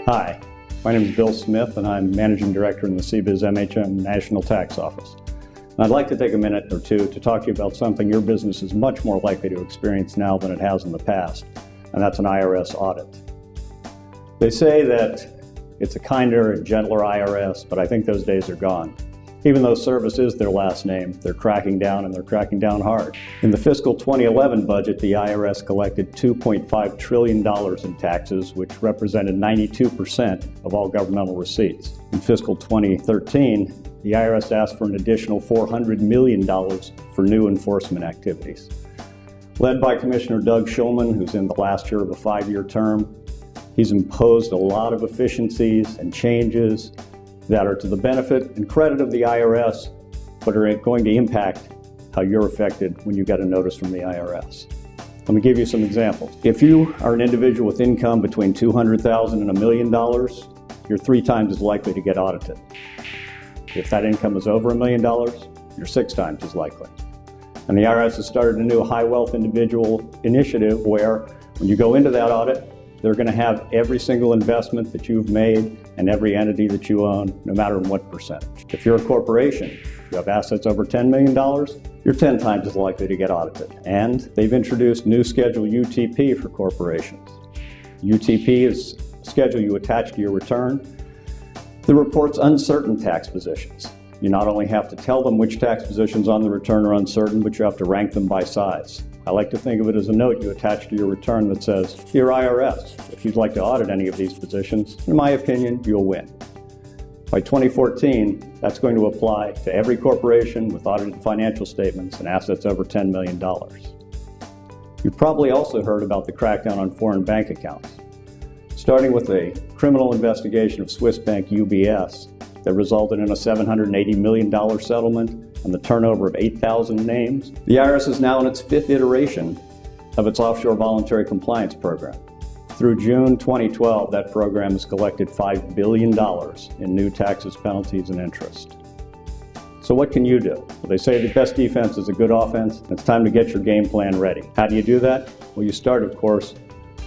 Hi, my name is Bill Smith and I'm Managing Director in the CBIZ MHM National Tax Office. And I'd like to take a minute or two to talk to you about something your business is much more likely to experience now than it has in the past, and that's an IRS audit. They say that it's a kinder and gentler IRS, but I think those days are gone. Even though service is their last name, they're cracking down, and they're cracking down hard. In the fiscal 2011 budget, the IRS collected $2.5 trillion in taxes, which represented 92% of all governmental receipts. In fiscal 2013, the IRS asked for an additional $400 million for new enforcement activities. Led by Commissioner Doug Shulman, who's in the last year of a 5-year term, he's imposed a lot of efficiencies and changes that are to the benefit and credit of the IRS, but are going to impact how you're affected when you get a notice from the IRS. Let me give you some examples. If you are an individual with income between $200,000 and $1 million, you're 3 times as likely to get audited. If that income is over $1 million, you're 6 times as likely. And the IRS has started a new high wealth individual initiative where when you go into that audit, they're going to have every single investment that you've made and every entity that you own, no matter what percentage. If you're a corporation, you have assets over $10 million, you're 10 times as likely to get audited. And they've introduced new Schedule UTP for corporations. UTP is a schedule you attach to your return that reports uncertain tax positions. You not only have to tell them which tax positions on the return are uncertain, but you have to rank them by size. I like to think of it as a note you attach to your return that says, "Dear IRS, if you'd like to audit any of these positions, in my opinion, you'll win." By 2014, that's going to apply to every corporation with audited financial statements and assets over $10 million. You've probably also heard about the crackdown on foreign bank accounts, starting with a criminal investigation of Swiss bank UBS that resulted in a $780 million settlement and the turnover of 8,000 names. The IRS is now in its 5th iteration of its offshore voluntary compliance program. Through June 2012, that program has collected $5 billion in new taxes, penalties, and interest. So what can you do? Well, they say the best defense is a good offense, and it's time to get your game plan ready. How do you do that? Well, you start, of course,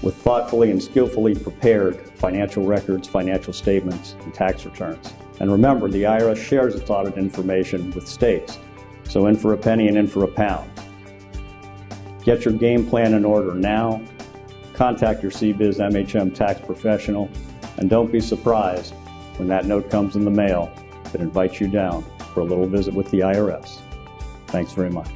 with thoughtfully and skillfully prepared financial records, financial statements, and tax returns. And remember, the IRS shares its audit information with states, so in for a penny and in for a pound. Get your game plan in order now, contact your CBIZ MHM tax professional, and don't be surprised when that note comes in the mail that invites you down for a little visit with the IRS. Thanks very much.